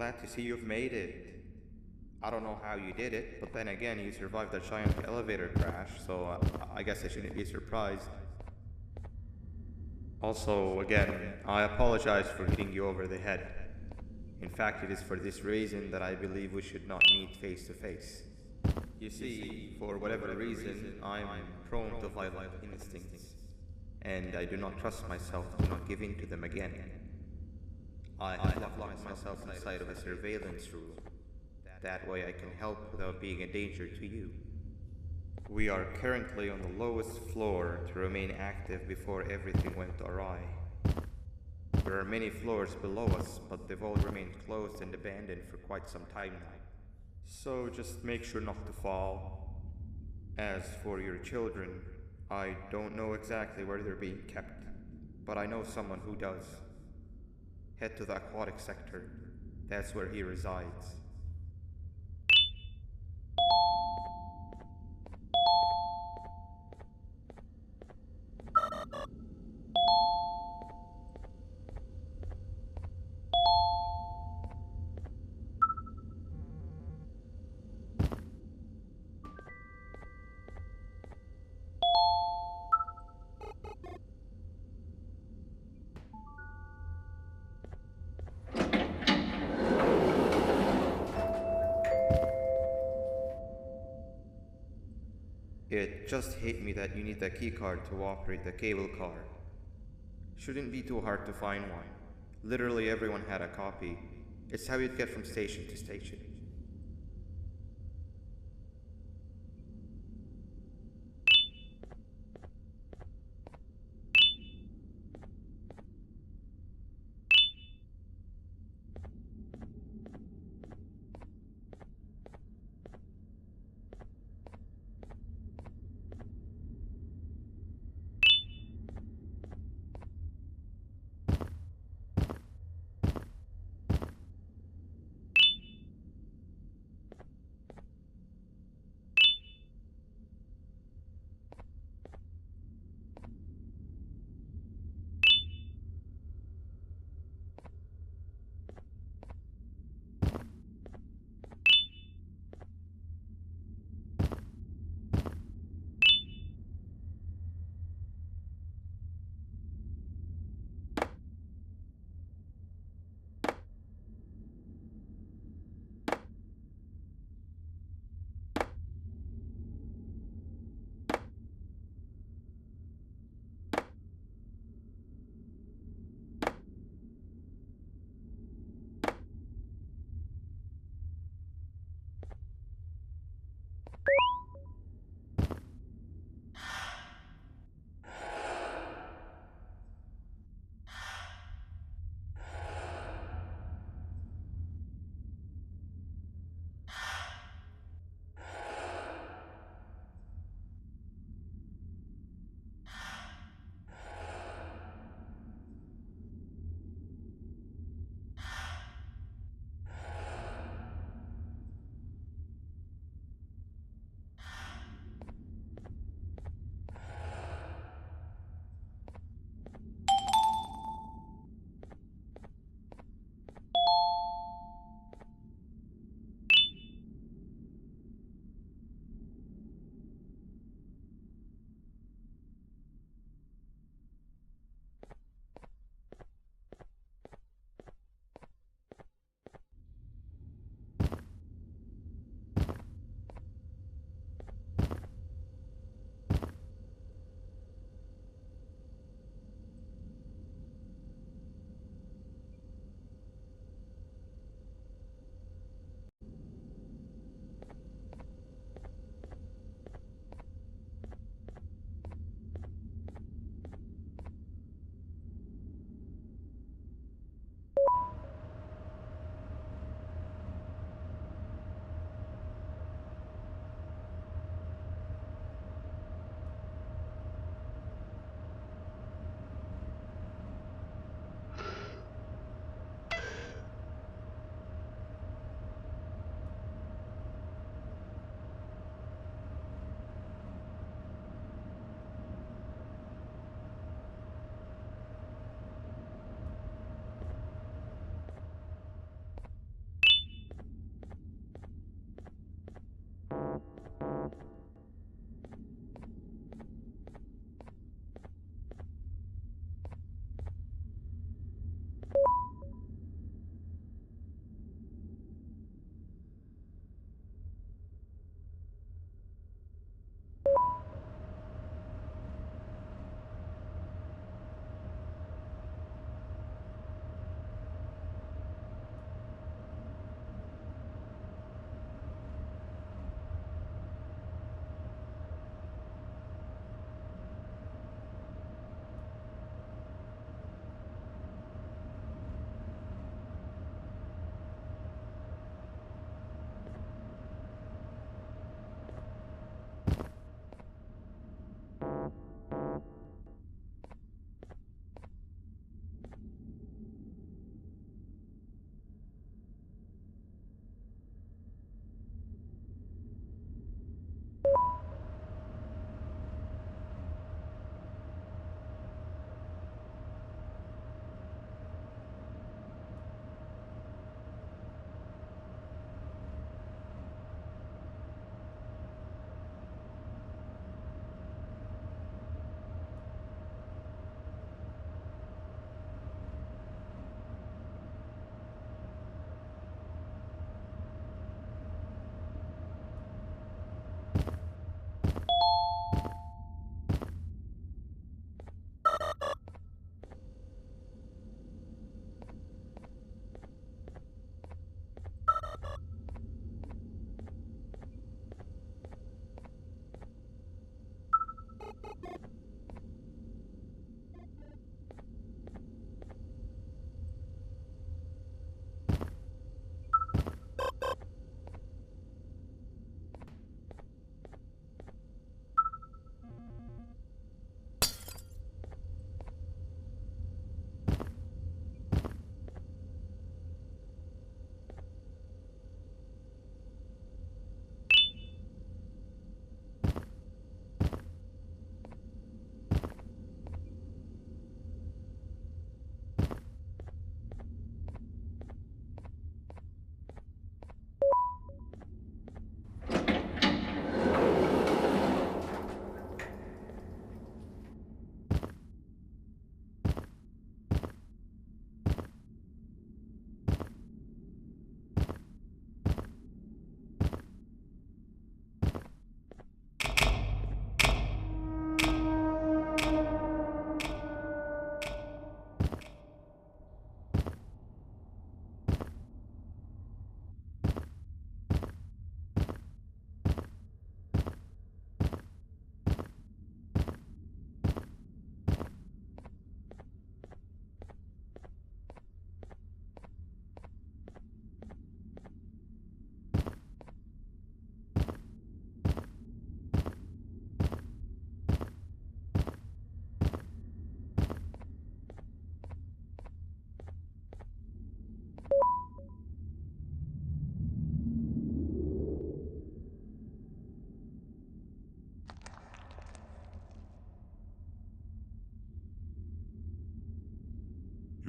Glad to see you've made it. I don't know how you did it, but then again, you survived a giant elevator crash, so I guess I shouldn't be surprised. Also, again, I apologize for hitting you over the head. In fact, it is for this reason that I believe we should not meet face to face. You see, for whatever reason, I'm prone to violent instincts, and I do not trust myself to not give in to them again. I have locked myself inside of a surveillance room. That way I can help without being a danger to you. We are currently on the lowest floor to remain active before everything went awry. There are many floors below us, but they've all remained closed and abandoned for quite some time now. So just make sure not to fall. As for your children, I don't know exactly where they're being kept, but I know someone who does. Head to the aquatic sector. That's where he resides. It just hit me that you need the keycard to operate the cable car. Shouldn't be too hard to find one. Literally everyone had a copy. It's how you'd get from station to station.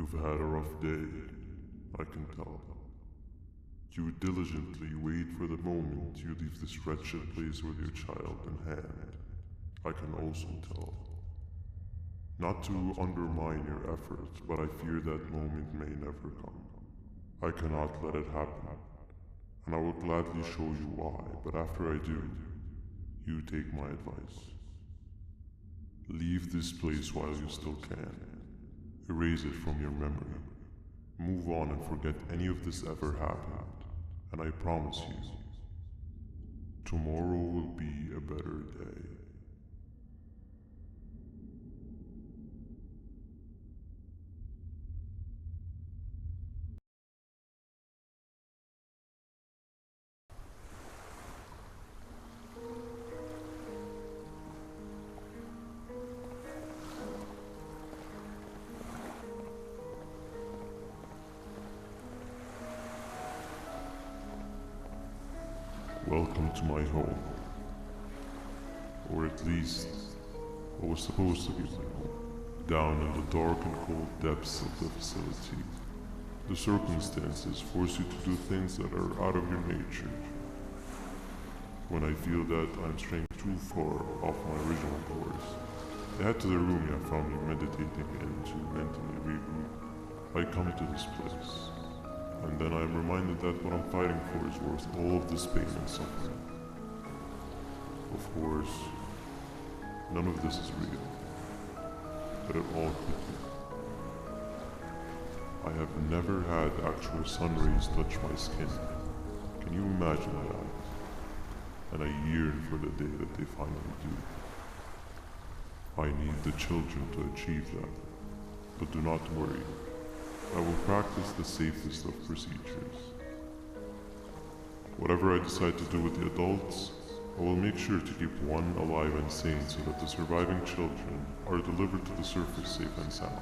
You've had a rough day, I can tell. You diligently wait for the moment you leave this wretched place with your child in hand. I can also tell. Not to undermine your efforts, but I fear that moment may never come. I cannot let it happen, and I will gladly show you why, but after I do, you take my advice. Leave this place while you still can. Erase it from your memory. Move on and forget any of this ever happened, and I promise you, tomorrow will be a better day. Welcome to my home. Or at least, what was supposed to be my home. Down in the dark and cold depths of the facility, the circumstances force you to do things that are out of your nature. When I feel that I'm straying too far off my original course, I head to the room you found me meditating in to mentally regroup. I come to this place, and then I'm reminded that what I'm fighting for is worth all of this pain and suffering. Of course, none of this is real, but it all could be. I have never had actual sun rays touch my skin. Can you imagine that? And I yearn for the day that they finally do. I need the children to achieve that, but do not worry. I will practice the safest of procedures. Whatever I decide to do with the adults, I will make sure to keep one alive and sane so that the surviving children are delivered to the surface safe and sound.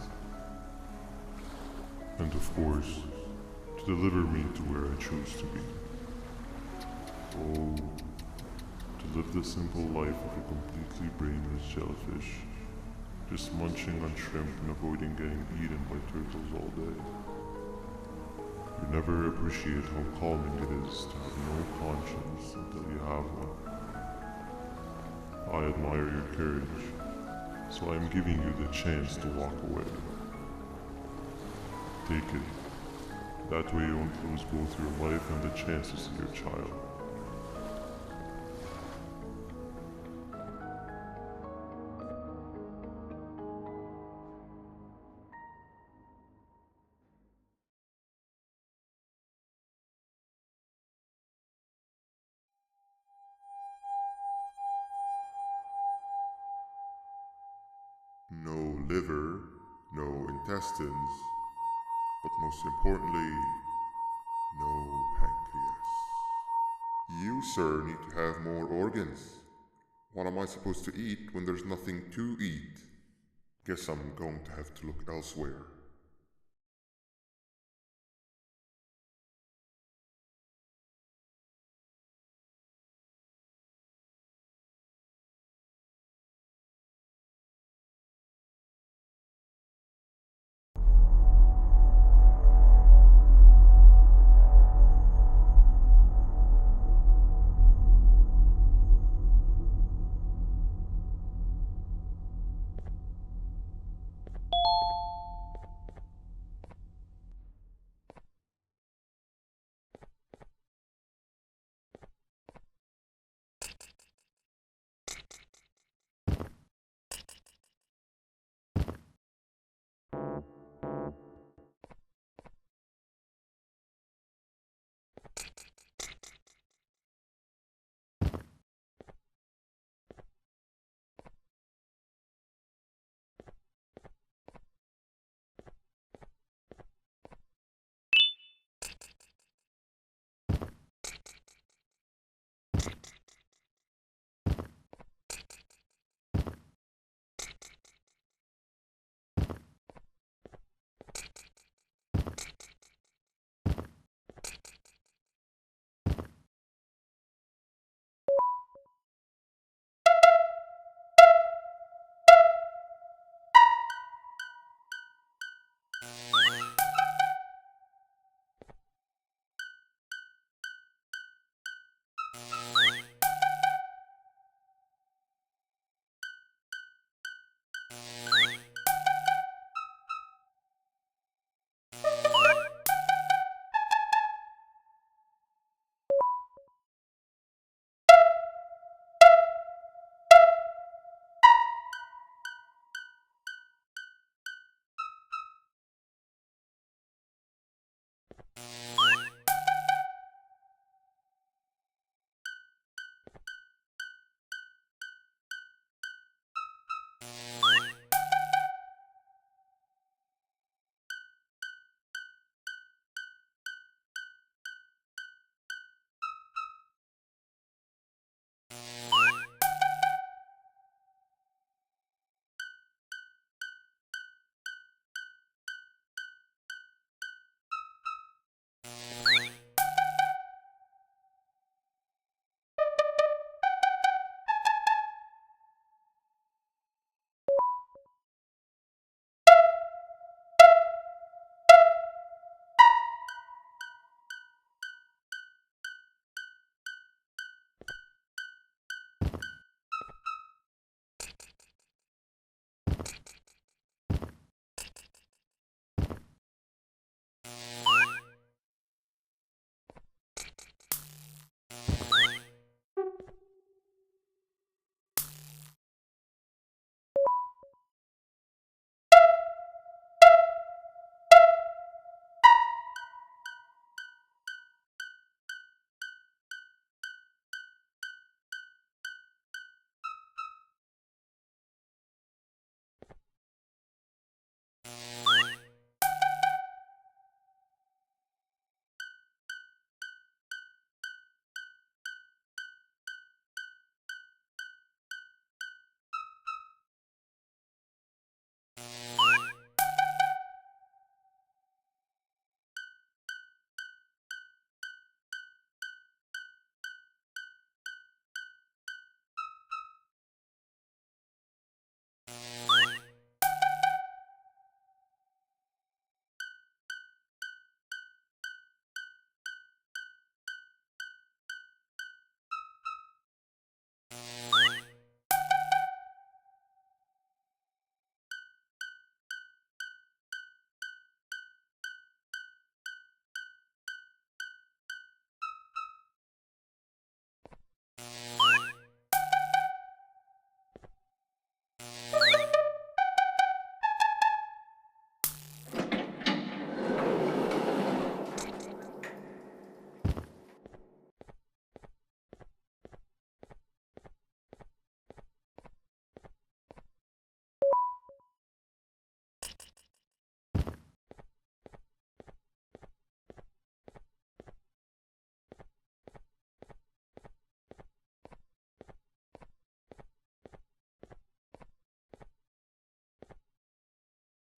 And of course, to deliver me to where I choose to be. Oh, to live the simple life of a completely brainless jellyfish, just munching on shrimp and avoiding getting eaten by turtles all day. You never appreciate how calming it is to have no conscience until you have one. I admire your courage, so I am giving you the chance to walk away. Take it. That way you won't lose both your life and the chance to see your child. No liver, no intestines, but most importantly, no pancreas. You, sir, need to have more organs. What am I supposed to eat when there's nothing to eat? Guess I'm going to have to look elsewhere.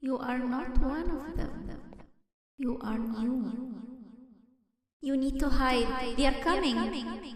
You are not one of them. You are new. You need to hide. They are coming.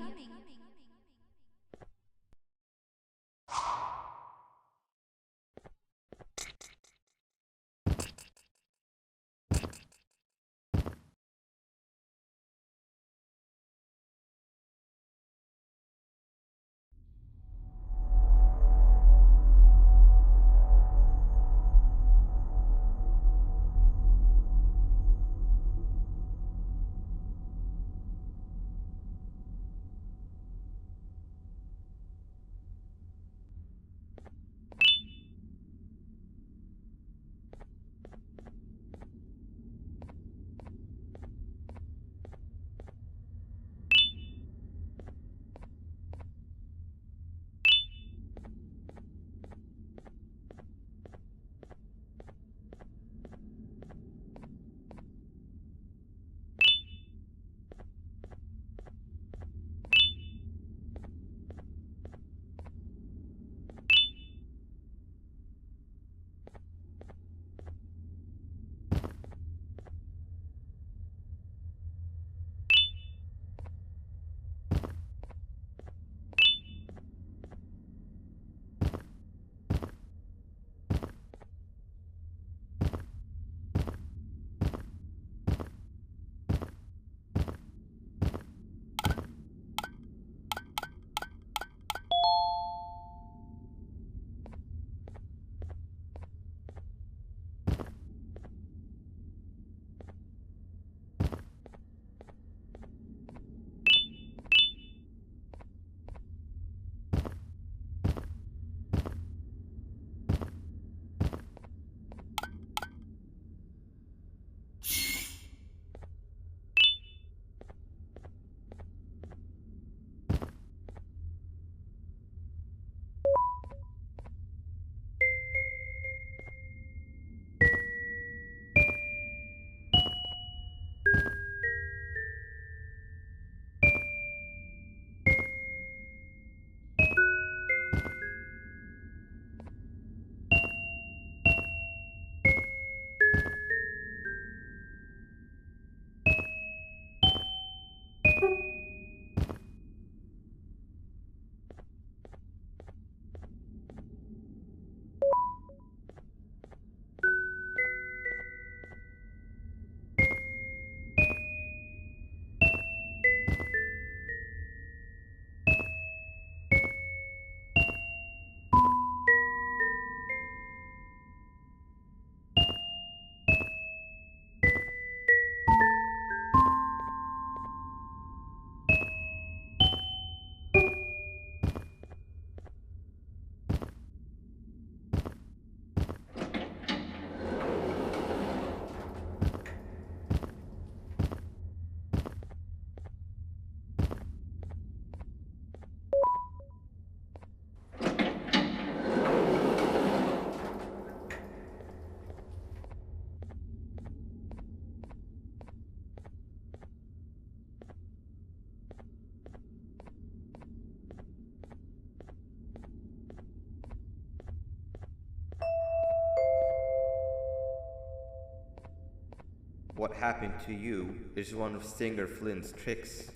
What happened to you is one of Stinger Flynn's tricks.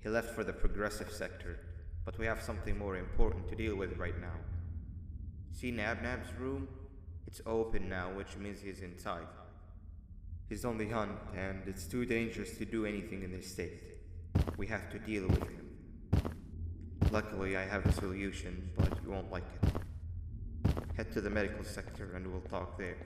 He left for the progressive sector, but we have something more important to deal with right now. See Nabnab's room? It's open now, which means he's inside. He's on the hunt, and it's too dangerous to do anything in this state. We have to deal with him. Luckily, I have a solution, but you won't like it. Head to the medical sector and we'll talk there.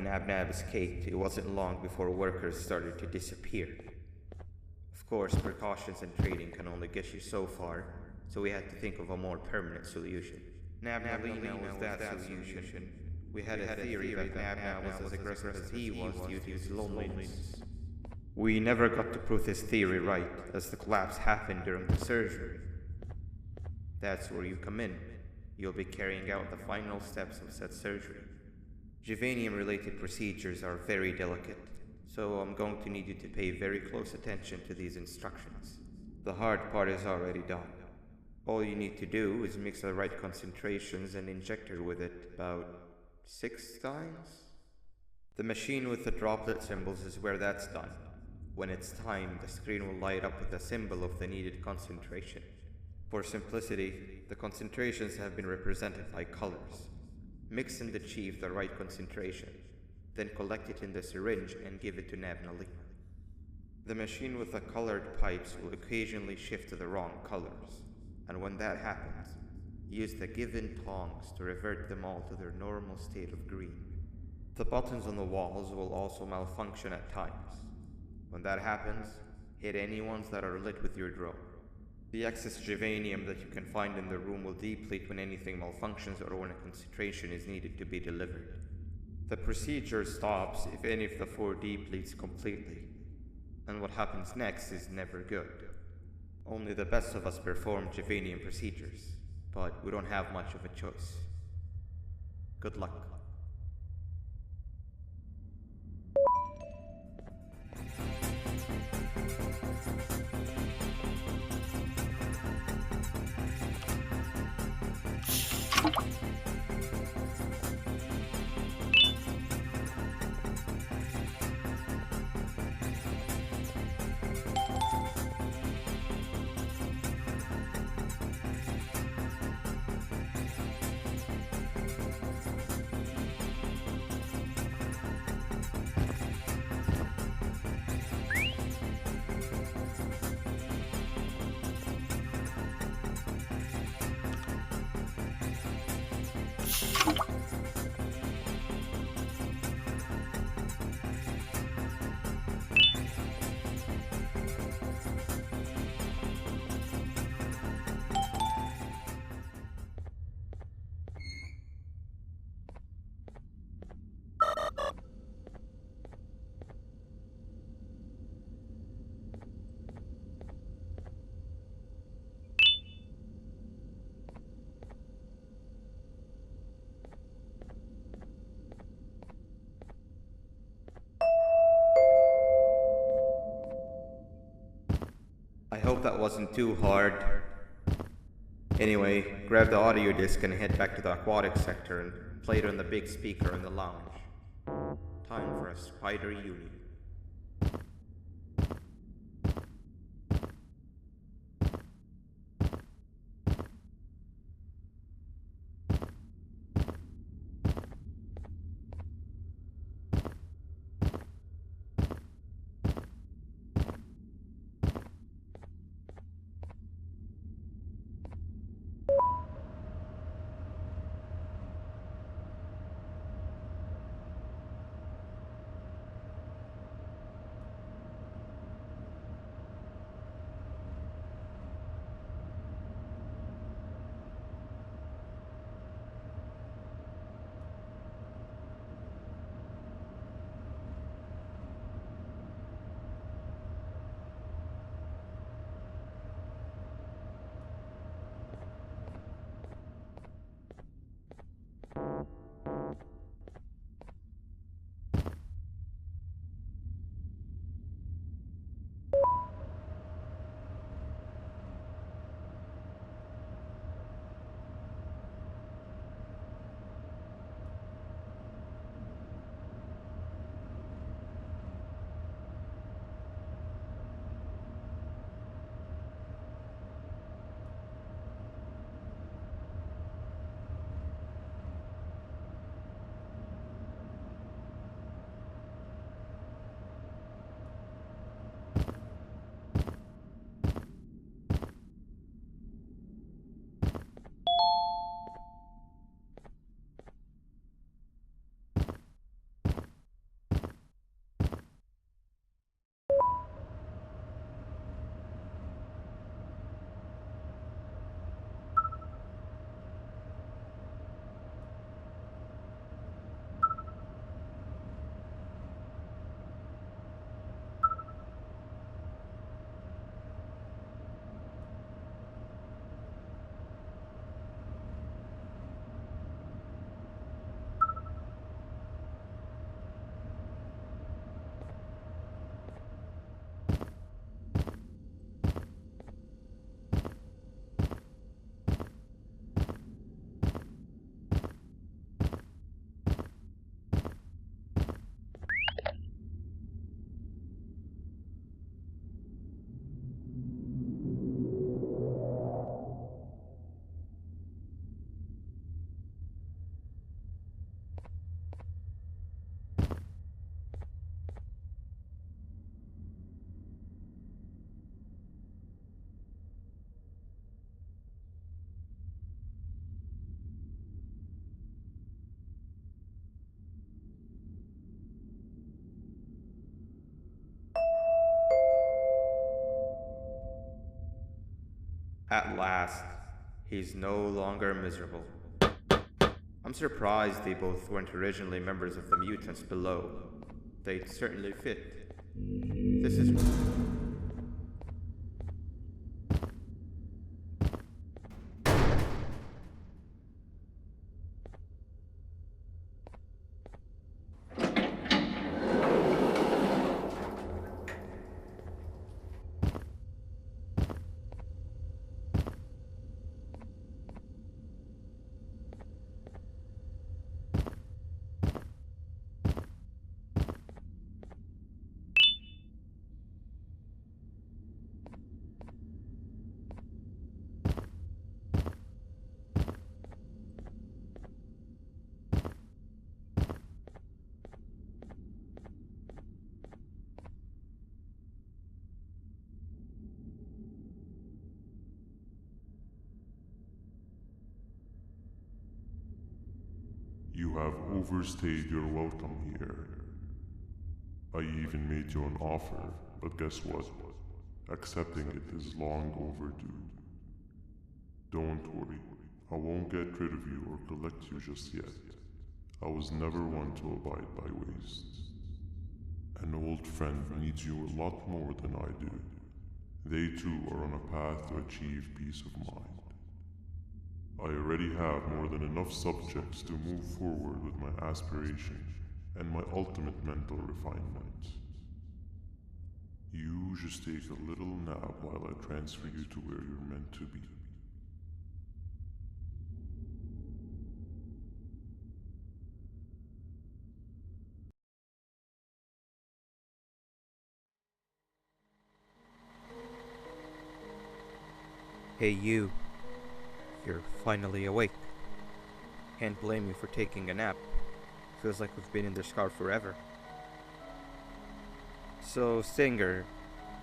Nab escaped, it wasn't long before workers started to disappear. Of course, precautions and trading can only get you so far, so we had to think of a more permanent solution. Nabnalina was that solution. We had a theory that Nabna was as aggressive as he was due to his loneliness. We never got to prove this theory right, as the collapse happened during the surgery. That's where you come in. You'll be carrying out the final steps of said surgery. Juvanium-related procedures are very delicate, so I'm going to need you to pay very close attention to these instructions. The hard part is already done. All you need to do is mix the right concentrations and inject her with it about 6 times? The machine with the droplet symbols is where that's done. When it's time, the screen will light up with a symbol of the needed concentration. For simplicity, the concentrations have been represented by colors. Mix and achieve the right concentration, then collect it in the syringe and give it to Nabnali. The machine with the colored pipes will occasionally shift to the wrong colors, and when that happens, use the given tongs to revert them all to their normal state of green. The buttons on the walls will also malfunction at times. When that happens, hit any ones that are lit with your drone. The excess Juvanium that you can find in the room will deplete when anything malfunctions or when a concentration is needed to be delivered. The procedure stops if any of the 4 depletes completely, and what happens next is never good. Only the best of us perform Juvanium procedures, but we don't have much of a choice. Good luck. I hope that wasn't too hard. Anyway, grab the audio disc and head back to the aquatic sector and play it on the big speaker in the lounge. Time for a spider union. At last, he's no longer miserable. I'm surprised they both weren't originally members of the mutants below. They'd certainly fit. This is... You have overstayed your welcome here. I even made you an offer, but guess what? Accepting it is long overdue. Don't worry, I won't get rid of you or collect you just yet. I was never one to abide by waste. An old friend needs you a lot more than I do. They too are on a path to achieve peace of mind. I already have more than enough subjects to move forward with my aspiration and my ultimate mental refinement. You just take a little nap while I transfer you to where you're meant to be. Hey you. You're finally awake. Can't blame you for taking a nap. Feels like we've been in this car forever. So, Stinger,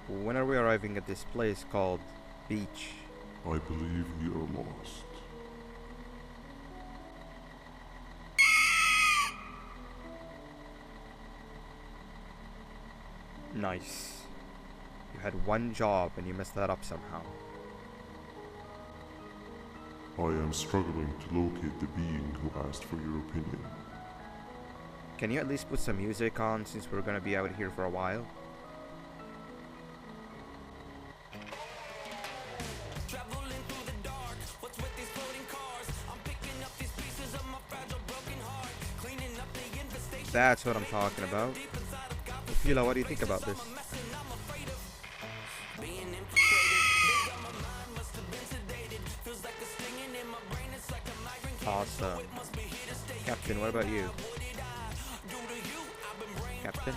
when are we arriving at this place called Beach? I believe we are lost. Nice. You had one job and you messed that up somehow. I am struggling to locate the being who asked for your opinion. Can you at least put some music on since we're gonna be out here for a while? That's what I'm talking about. Opila, what do you think about this? Awesome. Captain, what about you? Captain?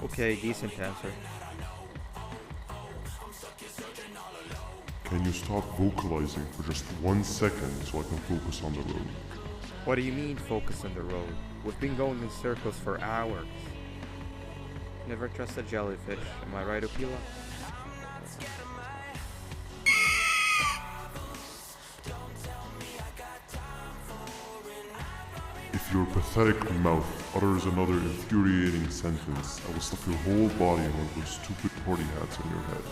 Okay, decent answer. Can you stop vocalizing for just 1 second so I can focus on the road? What do you mean focus on the road? We've been going in circles for hours. Never trust a jellyfish, am I right, Opila? If your pathetic mouth utters another infuriating sentence, I will stuff your whole body in one of those stupid party hats on your head.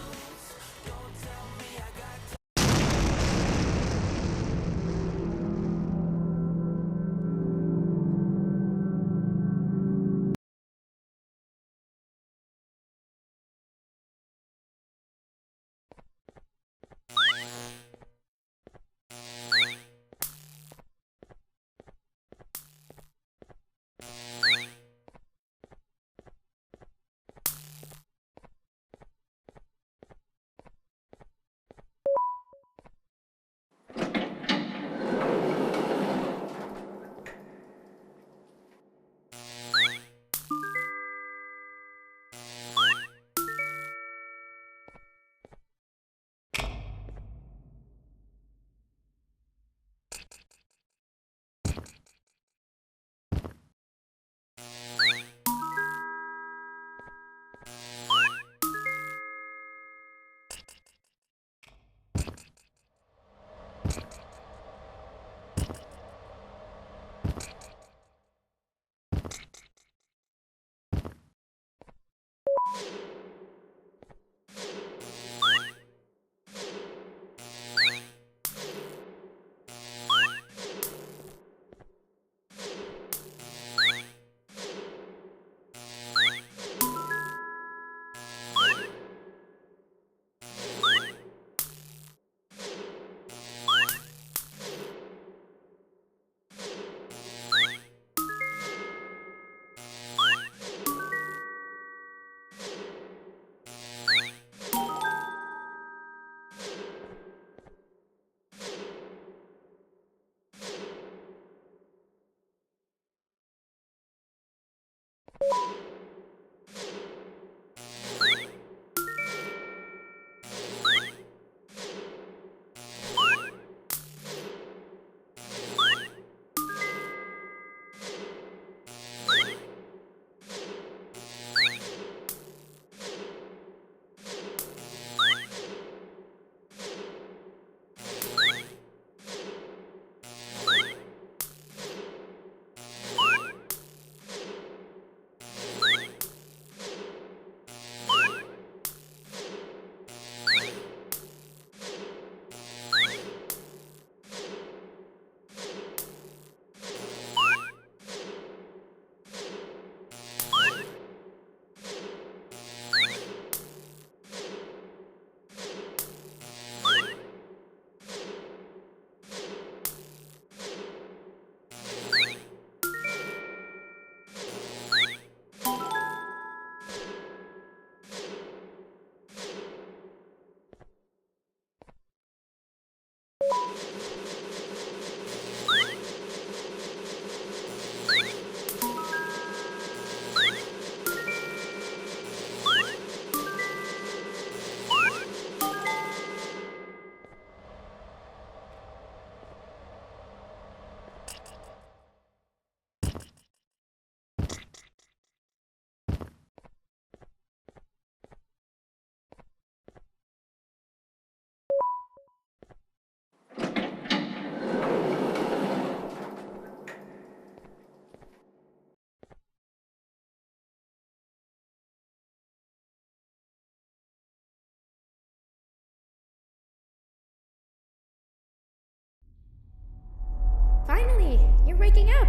waking up!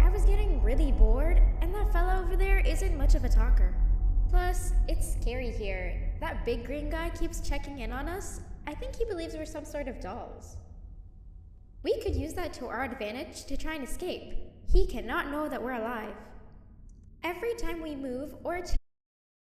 I was getting really bored, and that fella over there isn't much of a talker. Plus, it's scary here. That big green guy keeps checking in on us. I think he believes we're some sort of dolls. We could use that to our advantage to try and escape. He cannot know that we're alive. Every time we move or